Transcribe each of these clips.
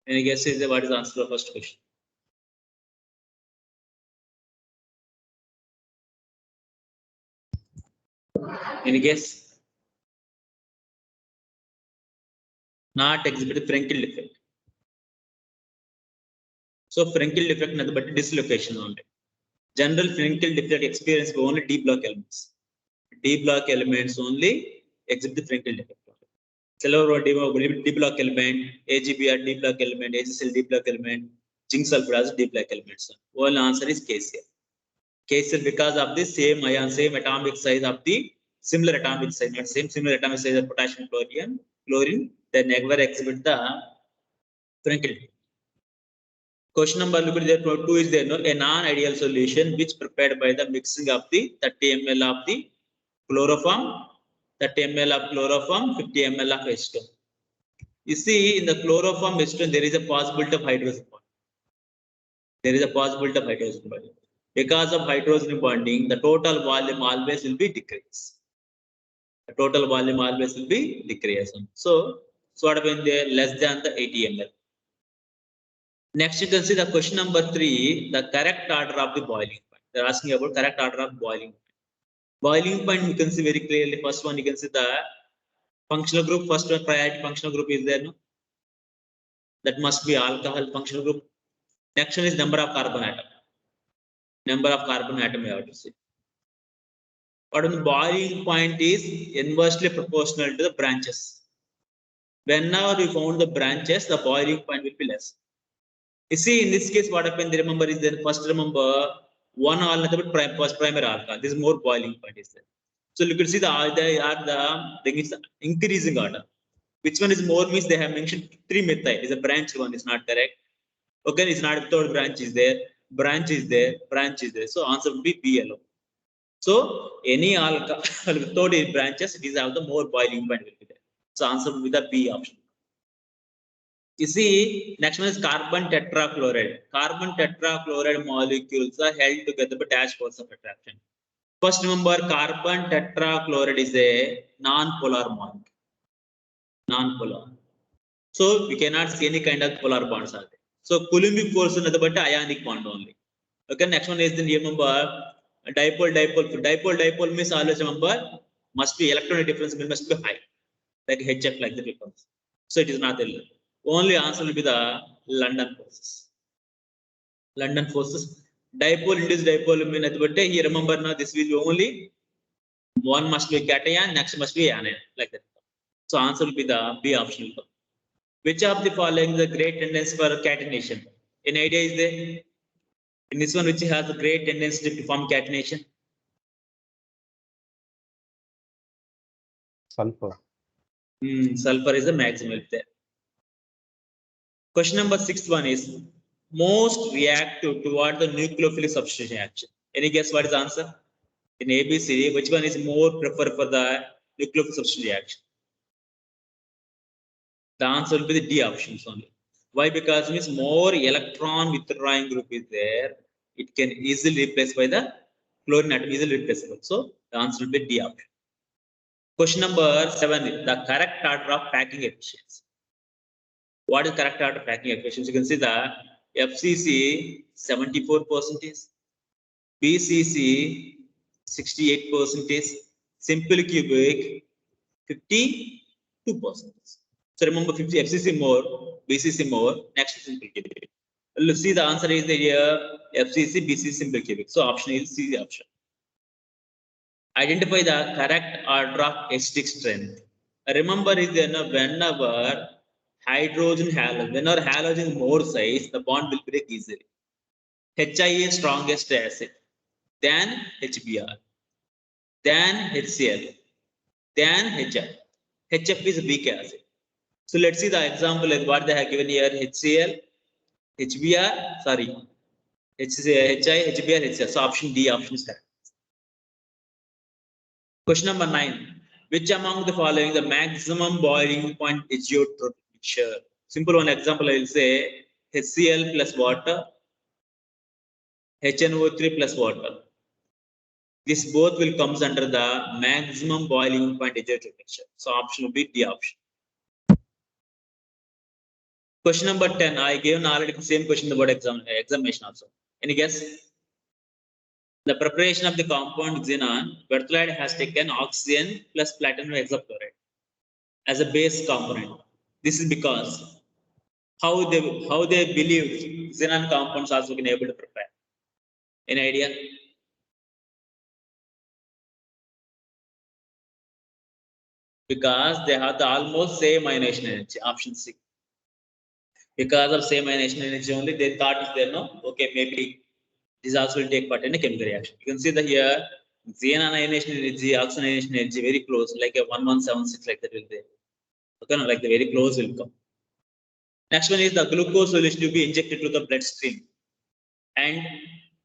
Any guess is what is the answer to the first question? Any guess? Not exhibit Frenkel defect. So Frenkel defect nothing but dislocation only. General Frenkel defect experience only D block elements. D block elements only exhibit the Frenkel defect. Silver D block element, AGBR D block element, AGCL D block element, zinc sulfur as D block elements. One answer is KCl. KCl because of the same ion, same atomic size of the similar atomic size, not similar atomic size of potassium, chlorine, they never exhibit the Frenkel defect. Question number 2 is there, no? A non-ideal solution which prepared by the mixing of the 30 ml of the chloroform, 30 ml of chloroform, 50 ml of acetone. You see, in the chloroform acetone, there is a possibility of hydrogen bonding. There is a possibility of hydrogen bonding. Because of hydrogen bonding, the total volume always will be decreased. The total volume always will be decreased. So what happens there? Less than the 80 ml. Next, you can see the question number 3, the correct order of the boiling point. They're asking about correct order of boiling point. Boiling point, you can see very clearly. First one, you can see the functional group. First one, priority functional group is there. No? That must be alcohol functional group. Next one is number of carbon atom. Number of carbon atom you have to see. But the boiling point is inversely proportional to the branches. Whenever you found the branches, the boiling point will be less. You see, in this case, what happened? Remember is there first remember one all nothing but first primary alcohol. This is more boiling point is there. So you can see the increasing order. Which one is more means they have mentioned 3-methyl. Is a branch one is not correct. Okay, it's not third branch is there. Branch is there. Branch is there. So answer would be B alone. So any alcohol without any branches, it is have the more boiling point will be there. So answer would be the B option. You see, next one is carbon tetrachloride. Carbon tetrachloride molecules are held together by dash force of attraction. First, remember, carbon tetrachloride is a non-polar molecule. Non-polar. So we cannot see any kind of polar bonds are there. So Coulombic force is nothing but ionic bond only. Okay, next one is the remember dipole means always remember must be electronic difference must be high, like HF like that becomes. So it is not there. Only answer will be the London forces. London forces. Dipole induced dipole mean nothing but here remember now this will be only one must be cation, next must be anion like that. So answer will be the B option. Which of the following is a great tendency for catenation? Any idea is there? In this one, which has a great tendency to form catenation? Sulfur. Sulfur is the maximum there. Question number 6 one is most reactive toward the nucleophilic substitution action. Any guess what is the answer? In ABC, which one is more preferred for the nucleophilic substitution reaction? The answer will be the D options only. Why? Because it means more electron withdrawing group is there. It can easily replace by the chlorine atom, easily replaceable. So the answer will be D option. Question number 7, the correct order of packing efficiency. What is correct order of packing efficiency? You can see the FCC 74%, BCC 68%, simple cubic 52%. So remember 50 FCC more, BCC more, next is simple cubic. Let's see the answer is the FCC, BCC simple cubic. So option is C option. Identify the correct order of acidic strength. Remember is whenever hydrogen halogen, whenever halogen is more size, the bond will break easily. HI is strongest acid, then HBr, then HCl, then HF. HF is weak acid. So let's see the example is what they have given here: HCl, HBr, sorry, HI, HBr, HCl. So option D option is correct. Question number 9. Which among the following the maximum boiling point azeotropic mixture? Simple one example I will say HCl plus water, HNO3 plus water. This both will comes under the maximum boiling point azeotropic mixture. So option will be D option. Question number 10. I gave already the same question in the board examination also. Any guess? The preparation of the compound xenon, Berthollet has taken oxygen plus platinum hexafluoride as a base component. This is because how they believe xenon compounds also been able to prepare. Any idea? Because they have the almost same ionization energy. Option C. Because of same ionization energy only, they thought is there no. Okay, maybe this also will take part in a chemical reaction. You can see that here xenon ionization energy, oxygen ionization energy very close, like a 1176 like that will be. Okay, no, like the very close will come. Next one is the glucose solution to be injected to the bloodstream, and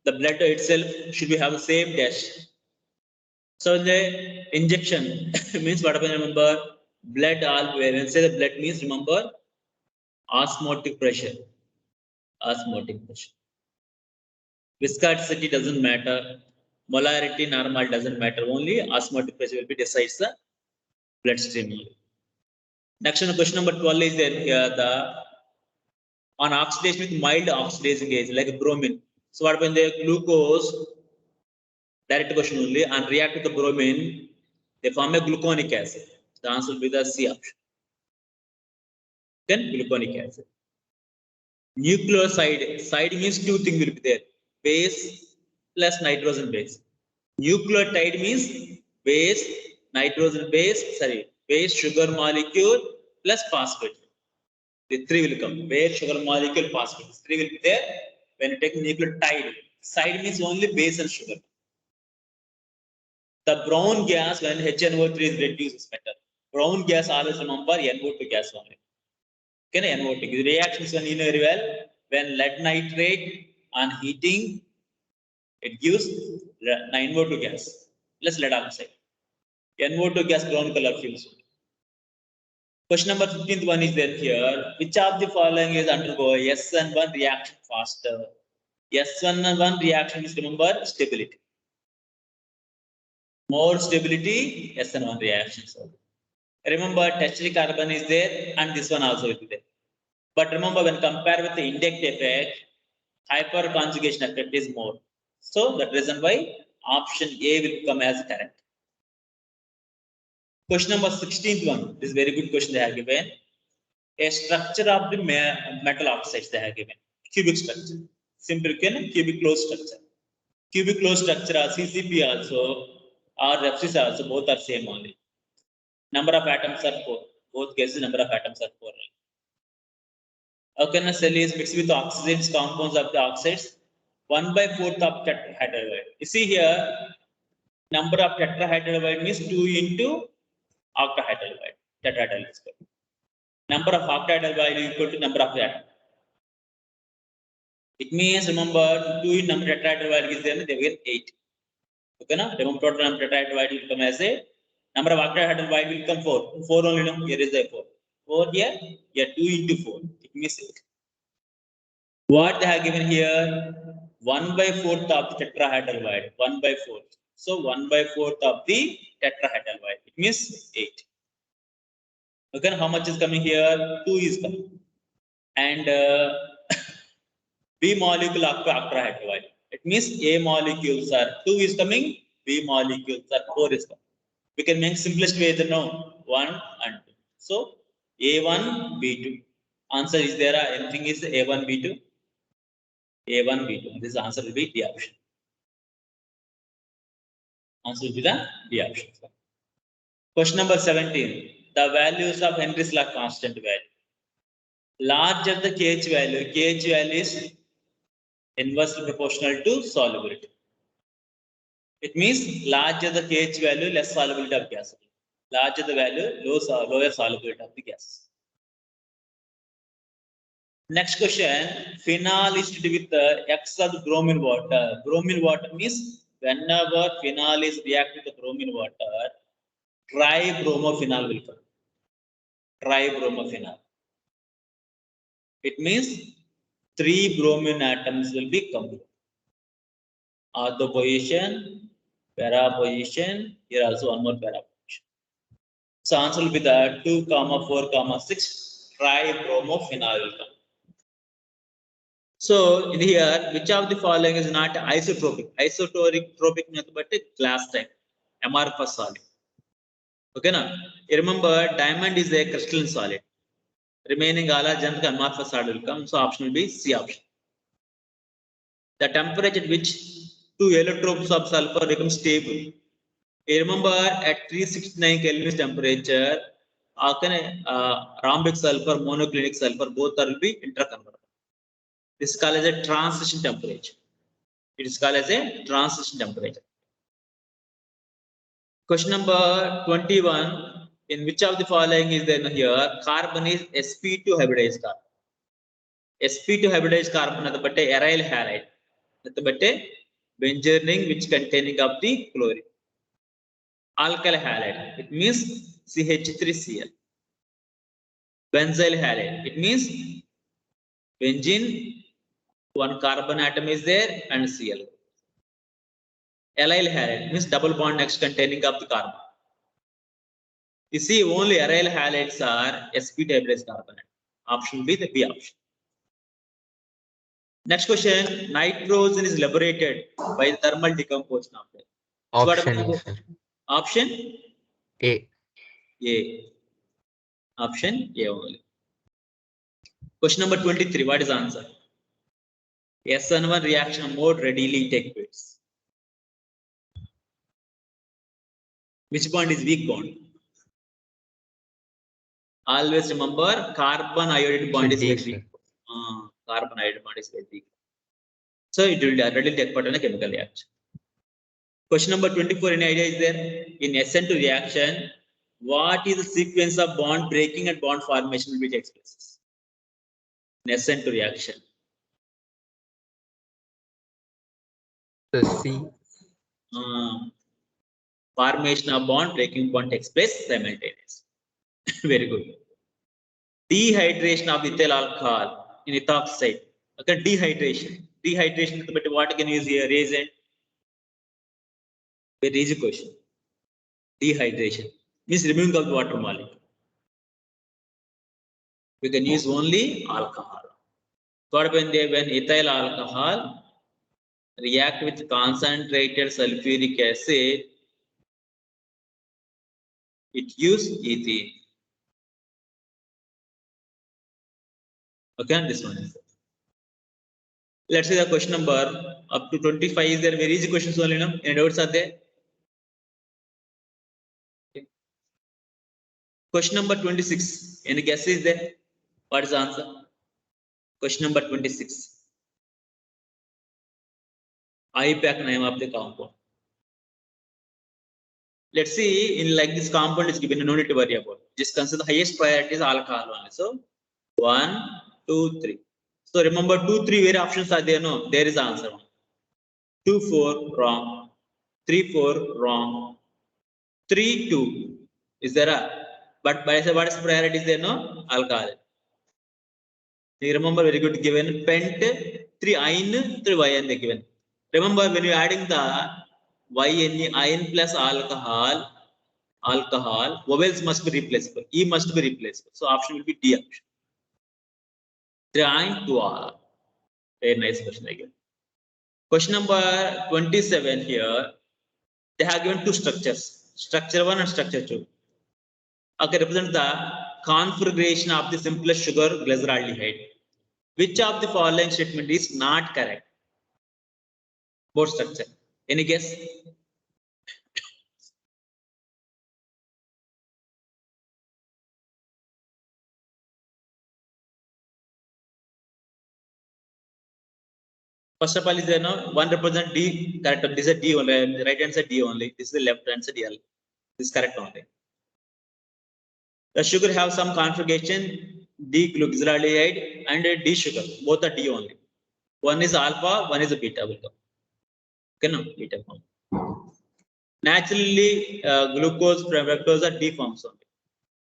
the blood itself should be have the same dash. So the injection means what happens? Remember, blood all when say the blood means remember osmotic pressure. Osmotic pressure. Viscosity doesn't matter. Molarity normal doesn't matter. Only osmotic pressure will be decides the bloodstream. Next one, question number 12 is there here the on oxidation with mild oxidation agent like bromine. So what when the glucose direct question only and react with the bromine, they form a gluconic acid. The answer will be the C option. Then gluconic acid. Nucleoside. Side means two things will be there. Base plus nitrogen base. Nucleotide means base, nitrogen base, base sugar molecule plus phosphate. The three will come. Base, sugar molecule, phosphate. Three will be there when you take nucleotide. Side means only base and sugar. The brown gas when HNO3 is reduced is better. Brown gas always remember NO2 gas only. Okay, NO2. The reactions when you know very well. When lead nitrate on heating, it gives NO2 gas. Let's lead oxide. NO2 gas brown color fumes. Question number 15th one is there here. Which of the following is undergo SN1 reaction faster? SN1 reaction is remember stability. More stability, SN1 reactions. Remember, tertiary carbon is there and this one also will be there. But remember, when compared with the indirect effect, hyperconjugation effect is more. So that reason why option A will come as correct. Question number 16th one. This is very good question they have given. A structure of the metal oxides they have given. Cubic structure. Simple cubic closed structure. Cubic closed structure are CCP also or FCC also both are same only. Number of atoms are 4. Both cases number of atoms are 4. Alkane cell is mixed with oxygens compounds of the oxides. 1/4 of tetrahydride. You see here, number of tetrahydride means 2 into octahydride. Tetrahydride. Number of octahydride is equal to number of atoms. It means remember 2 in number of tetrahydride is there, they will 8. Okay, now remember total number of tetrahydride will come as a number of octahydride will come 4. 4 only, no, here is the 4. 4 here, 2 into 4. It means 8. What they have given here? 1/4 of the tetrahydride. 1/4. So 1/4 of the tetrahydride. It means 8. Okay, how much is coming here? 2 is coming. And B molecule of octahydride. It means A molecules are 2 is coming, B molecules are 4 is coming. We can make simplest way to know 1 and 2. So A1, B2. Answer is there. Anything is A1, B2. A1, B2. This answer will be D option. Answer will be the D option. Question number 17. The values of Henry's law constant value. Larger the KH value is inversely proportional to solubility. It means larger the KH value, less solubility of gas. Larger the value, lower solubility of the gas. Next question, phenol is to do with the X of the bromine water. Bromine water means whenever phenol is reacted with the bromine water, tribromophenol will come. Tribromophenol. It means 3 bromine atoms will be complete. Ortho position, para position, here also one more para position. So answer will be the 2, 4, 6. tribromophenol will come. So in here, which of the following is not isotropic? Isotropic nothing but a glass type, amorphous solid. Okay, now you remember diamond is a crystalline solid. Remaining all are generally amorphous solid will come. So option will be C option. The temperature at which two allotropes of sulfur become stable. You remember at 369 Kelvin temperature, rhombic sulfur, monoclinic sulfur, both are will be interconvertible. This is called as a transition temperature. It is called as a transition temperature. Question number 21. In which of the following is there here? Carbon is sp2 hybridized carbon. sp2 hybridized carbon is the aryl halide. That's the benzene ring which containing of the chlorine. Alkyl halide. It means CH3Cl. Benzyl halide. It means benzene, one carbon atom is there and Cl. Allyl halide means double bond next containing of the carbon. You see, only aryl halides are sp2 hybridized carbon. Option B, the B option. Next question: nitrogen is liberated by thermal decomposition of it. Option A, sir. Option A. A. Option A only. Question number 23. What is the answer? SN1 reaction more readily take place. Which bond is weak bond? Always remember, carbon iodide bond is very weak. Carbon iodide bond is very weak. So it will readily take part in a chemical reaction. Question number 24. Any idea is there? In SN2 reaction, what is the sequence of bond breaking and bond formation which takes place? In SN2 reaction. The C. Formation of bond, breaking bond takes place simultaneously. Very good. Dehydration of ethyl alcohol in ethoxide. Okay, dehydration. Dehydration, but what can you use here? Reagent. Very easy question. Dehydration means removing of the water molecule. We can use only alcohol. What when ethyl alcohol react with concentrated sulfuric acid, it gives ethene. Okay, this one is. Let's see the question number up to 25. Is there very easy questions only? No? Any doubts are there? Okay. Question number 26. Any guesses there? What is the answer? Question number 26. IUPAC name of the compound. Let's see, in like this compound is given, no need to worry about. Just consider the highest priority is alcohol only. So 1, 2, 3. So remember 2, 3 where options are there? No, there is the answer. 2, 4 wrong. 3, 4 wrong. 3, 2 is there a? But by say what is priority is there? No, alcohol. You remember very good given pent 3 iron 3 yn they given. Remember when you adding the yn iron plus alcohol, vowels must be replaceable. E must be replaceable. So option will be D option. 3 to R. Very nice question again. Question number 27 here. They have given two structures, structure 1 and structure 2. Okay, represent the configuration of the simplest sugar glyceraldehyde. Which of the following statement is not correct? Both structure. Any guess? First of all, is there no one represent D correct? This is D only. The right hand side D only. This is the left hand side L. This is correct only. The sugar have some configuration D-glyceraldehyde and D sugar. Both are D only. One is alpha, one is a beta. Okay, no beta form. Naturally, glucose, fructose are D forms only,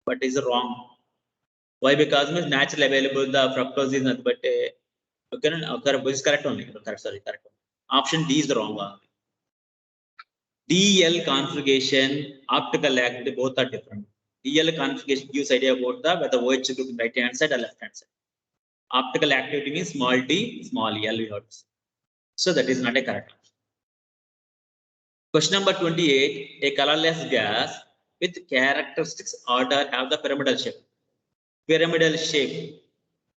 but is wrong. Why? Because means naturally available the fructose is not, but okay, is correct only. Correct, sorry, correct. Option D is the wrong one. DL configuration, optical lag, they both are different. DL configuration gives idea about the whether OH group right hand side or left hand side. Optical activity means small d, small l. We have to say. So that is not a correct answer. Question number 28. A colorless gas with characteristics order have the pyramidal shape. Pyramidal shape.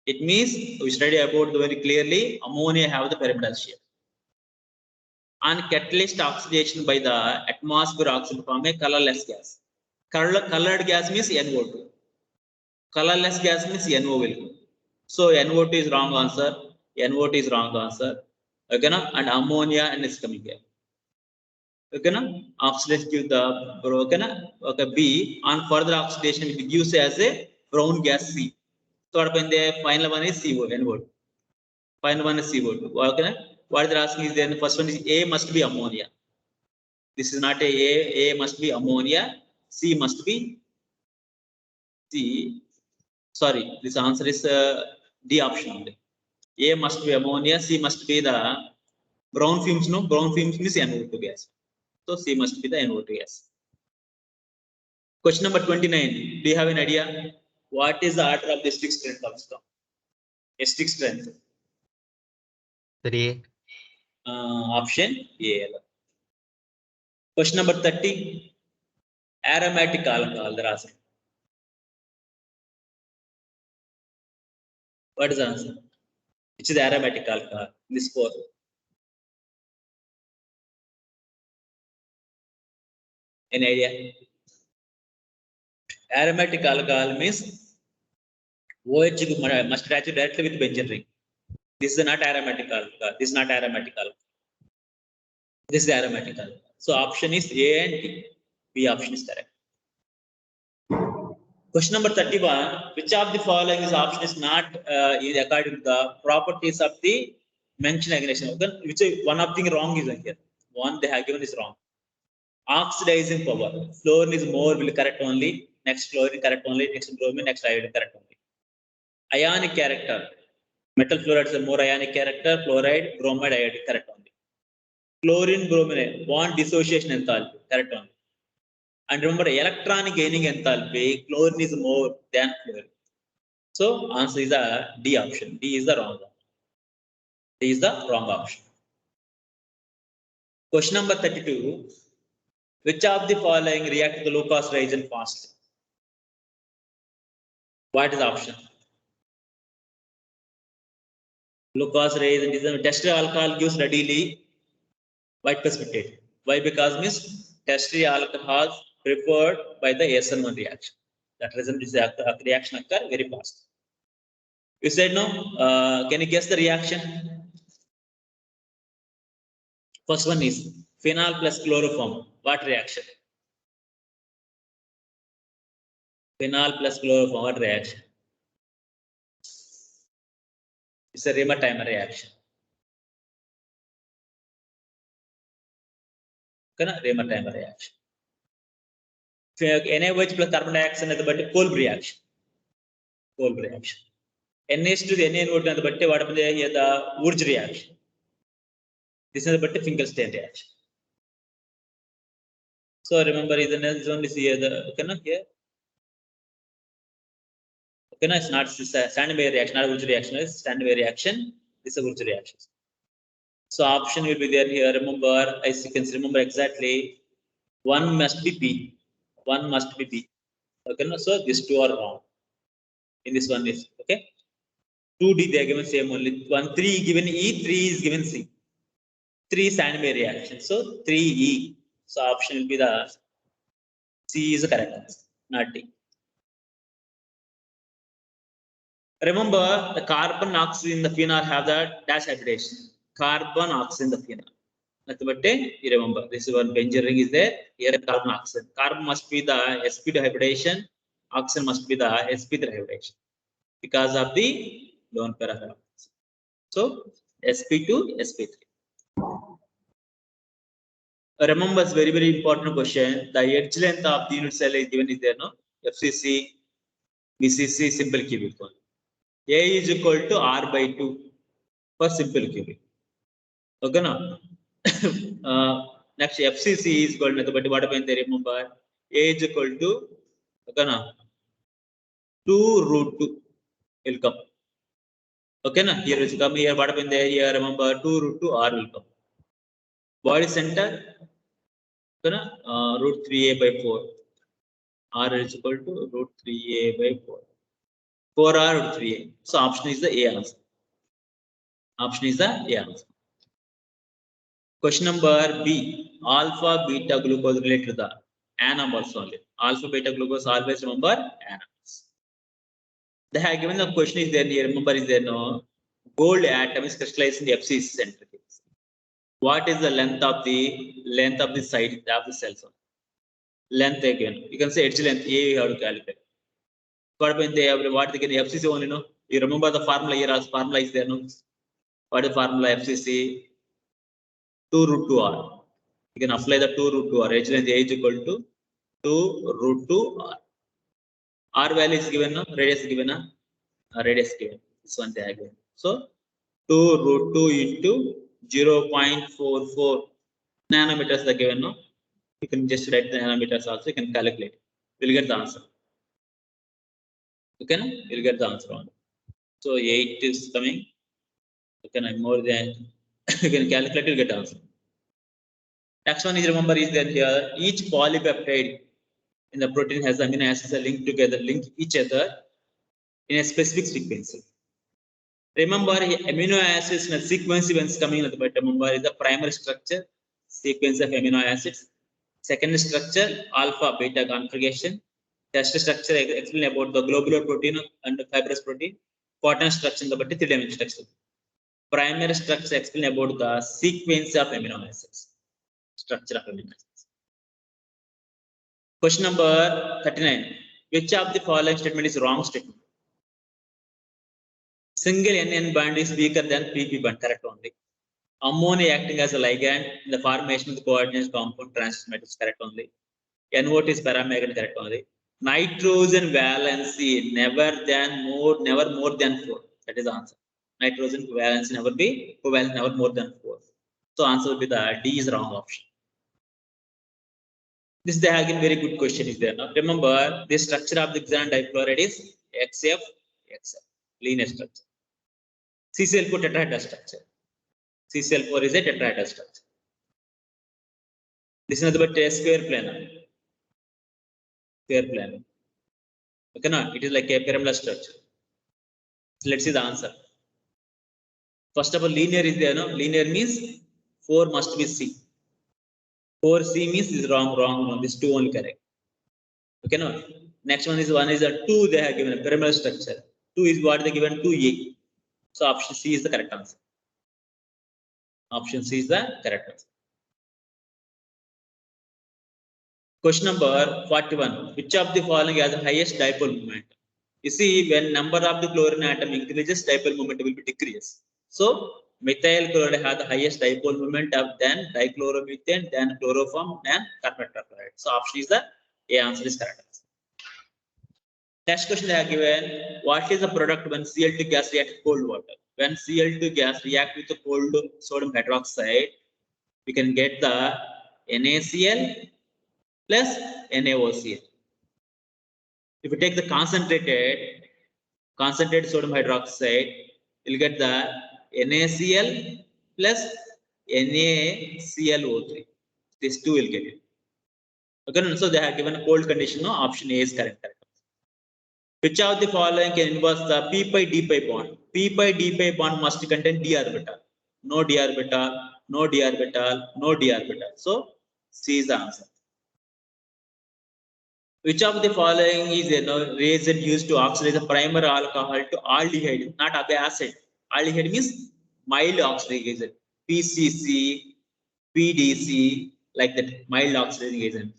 It means we study about very clearly ammonia have the pyramidal shape. On catalyst oxidation by the atmosphere oxygen form a colorless gas. Colored gas means NO2. Colorless gas means NO will go. So NO2 is wrong answer. NO2 is wrong answer. Okay, na? And ammonia and is coming here. Okay, na? Oxidation give the okay, na? Okay, B. On further oxidation it gives as a brown gas C. So what happened there? Final one is CO, NO2. Final one is CO2. Okay, na? What they're asking is then the first one is A must be ammonia. This is not A must be ammonia. C must be C. Sorry, this answer is D option only. A must be ammonia, C must be the brown fumes. No, brown fumes means NO2 gas. So C must be the NO2 gas. Question number 29. Do you have an idea? What is the order of the stick strength of stone? A stick strength. 3A. Option A. Question number 30. Aromatic alcohol. They're asking. What is the answer? Which is the aromatic alcohol? This 4. Any idea? Aromatic alcohol means OH must attach directly with benzene ring. This is not aromatic alcohol. This is not aromatic alcohol. This is aromatic alcohol. So option is A and D. B option is correct. Question number 31. Which of the following is option is not according to the properties of the mentioned ignition? Which one of the wrong is here? One they have given is wrong. Oxidizing power. Fluorine is more will correct only. Next fluorine correct only. Next bromine. Next iodine correct only. Ionic character. Metal fluorides are more ionic character. Fluoride, bromide, iodide correct only. Chlorine, bromine bond dissociation enthalpy correct only. And remember electron gaining enthalpy. Chlorine is more than fluorine. So answer is the D option. D is the wrong one. D is the wrong option. Question number 32. Which of the following react to the low cost reagent fastly? What is the option? Low cost reagent is the tertiary alcohol gives readily white precipitate. Why? Because means tertiary alcohols preferred by the SN1 reaction. That reason is the reaction occur very fast. You said no. Can you guess the reaction? First one is phenol plus chloroform. What reaction? Phenol plus chloroform. What reaction? It's a Remer-Timer reaction. Remer-Timer reaction. NaOH plus carbon dioxide is the Kolbe reaction. Kolbe reaction. NH to the NaNO2 is the what happened here? The Wurtz reaction. This is the Finkelstein reaction. So remember, is only here the here. It's not Steinmeier reaction, not Wurtz reaction. It's Steinmeier reaction. This is Wurtz reaction. So option will be there here. Remember, as you can remember exactly, one must be B. One must be B. Okay, no? So these two are wrong. In this one is okay. 2D they are given same only. 1 3 given E, 3 is given C. 3 Steinmeier reaction. So 3E. So option will be the C is the correct answer, not D. Remember, the carbon oxygen in the phenol have the dash hybridization. Carbon oxygen in the phenol. You remember, this is one benzene ring is there. Here carbon oxygen. Carbon must be the sp2 hybridization. Oxygen must be the sp3 hybridization because of the lone pair of elements. So sp2, sp3. Remember, it's very important question. The edge length of the unit cell is given is there, no? FCC, BCC, simple cubic one. A is equal to R by 2 for simple cubic. Okay, now next FCC is equal to, but what happened there? Remember, A is equal to Okay, na 2√2 will come. Okay, na here is come here. What happened there? Here remember 2√2 R will come. Body center, okay, na √3a by 4. R is equal to √3a by 4. 4R √3a. So option is the A answer. Option is the A answer. Question number B. Alpha beta glucose related to the animals only. Alpha beta glucose always remember animals. They have given the question is there here. Remember is there no gold atom is crystallized in the FCC centrifuge. What is the length of the side of the cells? Length again. You can say edge length. A you have to calculate. What when they have what they can FCC only no. You remember the formula here as formula is there no. What is the formula FCC? 2√2R. You can apply the 2√2R. Edge length A is equal to 2√2R. R value is given no. Radius given no. Radius given. This one they are given. So 2√2 into 0.44 nanometers are given no. You can just write the nanometers also. You can calculate. You'll get the answer. Okay, you'll get the answer on. So 8 is coming. Okay, more than you can calculate. You'll get the answer. Next one is remember is that here each polypeptide in the protein has amino acids linked together, link each other in a specific sequence. Remember amino acids in a sequence events coming at the bottom. Remember is the primary structure sequence of amino acids. Second structure alpha beta conjugation. Test structure explain about the globular protein and the fibrous protein. Cotton structure the body 3-dimensional structure. Primary structure explain about the sequence of amino acids. Structure of amino acids. Question number 39. Which of the following statement is wrong statement? Single NN bond is weaker than PP bond. Correct only. Ammonia acting as a ligand in the formation of the coordinate compound transfer is correct only. NO2 is paramagnetic correct only. Nitrogen valency never more than 4. That is the answer. Nitrogen valency never be covalence never more than 4. So answer will be the D is the wrong option. This is again very good question is there. Now remember the structure of the xenon difluoride is XF linear structure. CCl4 tetrahedral structure. CCl4 is a tetrahedral structure. This is nothing but a square planar. Square planar. Okay, no, it is like a pyramidal structure. So let's see the answer. First of all, linear is there. No, linear means 4 must be C. 4C means is wrong. No, this 2 only correct. Okay, no. Next one is a 2. They have given a pyramidal structure. 2 is what they given 2A. So option C is the correct answer. Option C is the correct answer. Question number 41. Which of the following has the highest dipole moment? You see, when number of the chlorine atom increases, dipole moment will be decreased. So methyl chloride has the highest dipole moment of then dichloromethane, then chloroform, then carbon tetrachloride. So option is the A answer is correct. Next question they are given. What is the product when Cl2 gas reacts with cold water? When Cl2 gas reacts with the cold sodium hydroxide, we can get the NaCl plus NaOCl. If you take the concentrated sodium hydroxide, you'll get the NaCl plus NaClO3. These two will get it. Okay, so they have given a cold condition. No, option A is correct. Which of the following can involve the p pi d pi bond? P pi d pi bond must contain d orbital. No d orbital, no d orbital, no d orbital. So C is the answer. Which of the following is reagent used to oxidize the primary alcohol to aldehyde, not acid? Aldehyde means mild oxidizing agent. PCC, PDC, like that, mild oxidizing agent.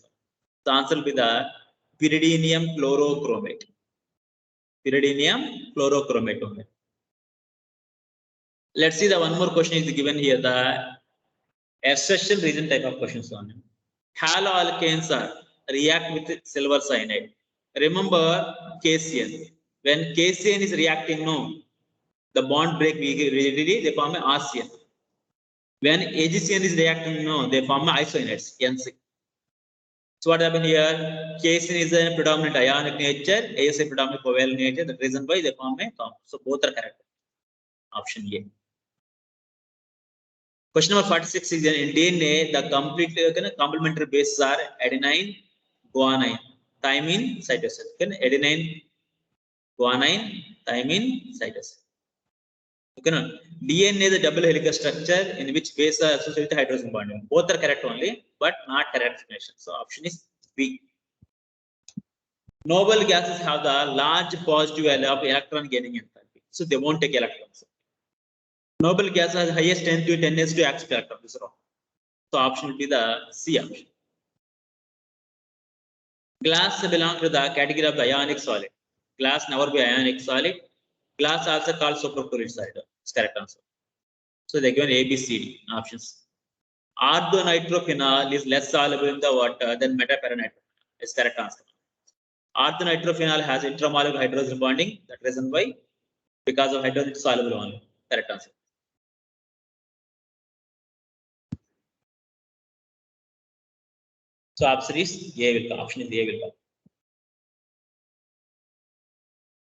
The answer will be the pyridinium chlorochromate. Pyridinium chlorochromate only. Let's see the one more question is given here. The accession region type of questions on haloalkanes react with silver cyanide. Remember KCN. When KCN is reacting, no, the bond break readily, they form an RCN. When AgCN is reacting, no, they form isocyanates, NC. So what happened here? Casein is a predominant ionic nature, ASA predominant covalent nature. The reason why they form a compound. So both are correct. Option A. Question number 46 is in DNA, the complete complementary bases are adenine, guanine, thymine, cytosine. Adenine, guanine, thymine, cytosine. Okay, no? DNA is a double helical structure in which bases are associated with hydrogen bonding. Both are correct only, but not correct explanation. So option is B. Noble gases have the large positive value of electron gaining enthalpy. So they won't take electrons. Noble gas has highest tendency to accept electron. This is wrong. So option will be the C option. Glass belongs to the category of the ionic solid. Glass never be ionic solid. Glass also called superfluid solid. It's correct answer. So they given A, B, C, D options. Orthonitrophenol is less soluble in the water than metaparanitrophenol. It's correct answer. Orthonitrophenol has intramolecular hydrogen bonding. That reason why, because of hydrogen soluble only. Correct answer. So option is A will come. Option is A will come.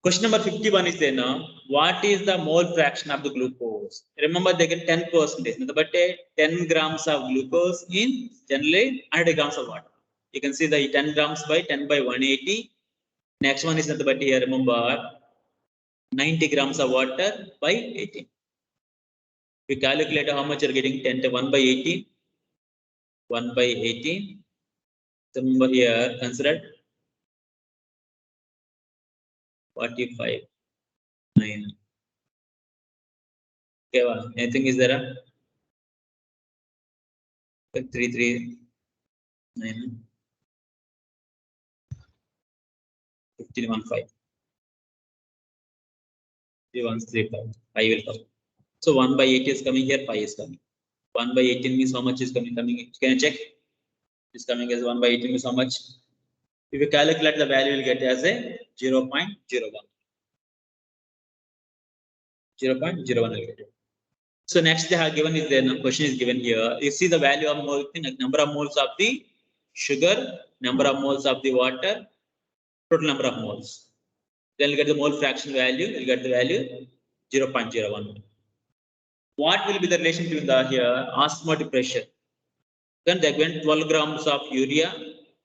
Question number 51 is then, what is the mole fraction of the glucose? Remember, they get 10%. But 10 grams of glucose in generally 100 grams of water. You can see the 10 grams by 10 by 180. Next one is the but here, remember 90 grams of water by 18. We calculate how much you're getting 10 to 1 by 18. 1 by 18. So remember here, consider 45. 9. Okay, anything is there? 3, 3, 9, 15, 1, 5. 3, 1, 3, 5. 5 will come. So 1 by 8 is coming here, 5 is coming. 1 by 18 means how much is coming? Can you check? It's coming as 1 by 18 means how much? If you calculate the value, you will get as a 0.01. 0.01. So next they have given is the question is given here. You see the value of mole, number of moles of the sugar, number of moles of the water, total number of moles. Then you get the mole fraction value. You get the value 0.01. What will be the relation between the here osmotic pressure? Then they went 12 grams of urea,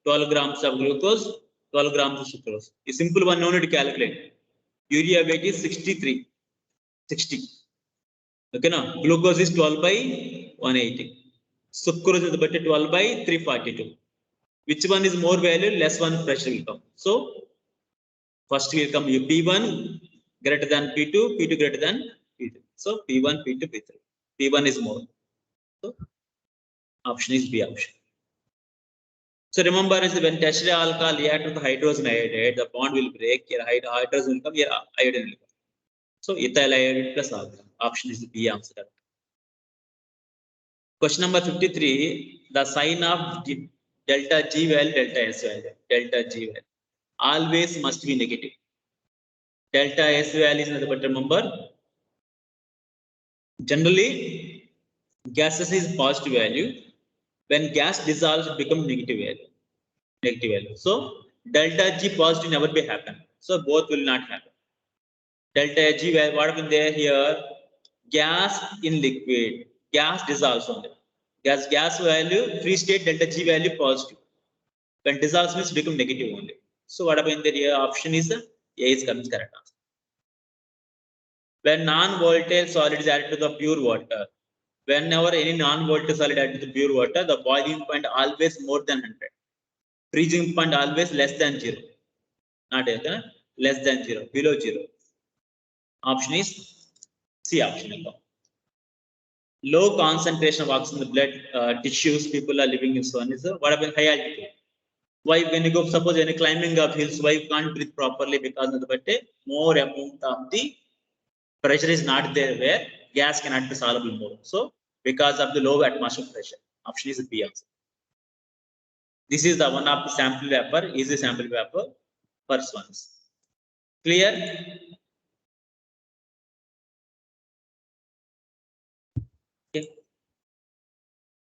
12 grams of glucose, 12 grams of sucrose. A simple one, no need to calculate. Urea weight is 63, 60. Okay, now glucose is 12 by 180. Sucrose is 12 by 342. Which one is more value? Less one pressure will come. So first will come P1 greater than P2, P2 greater than P2. So P1, P2, P3. P1 is more. So option is B option. So remember, is when tertiary alcohol react with hydrogen iodide, the bond will break. Here hydrogen will come. Here iodine will come. So ethyl iodide plus alcohol. Option is B answer. Question number 53. The sign of delta G value, delta S value, delta G value always must be negative. Delta S value is nothing but remember. Generally, gases is positive value. When gas dissolves, it becomes negative value. Negative value. So delta G positive never be happen. So both will not happen. Delta G value, what happened there here? Gas in liquid. Gas dissolves only. Gas value, free state delta G value positive. When dissolves means become negative only. So what happened there here? Option is A is coming correct answer. When non-volatile solid is added to the pure water, whenever any non-volatile solid added to the pure water, the boiling point always more than 100. Freezing point always less than 0. Not less than 0, below 0. Option is C option. Low concentration of oxygen in the blood tissues, people are living in one is what happened high altitude. Why when you go, suppose any climbing up hills, why you can't breathe properly? Because of the more amount of the pressure is not there where gas cannot be soluble more. So because of the low atmospheric pressure, option is B answer. This is the one of the sample vapor, is the sample vapor first ones. Clear?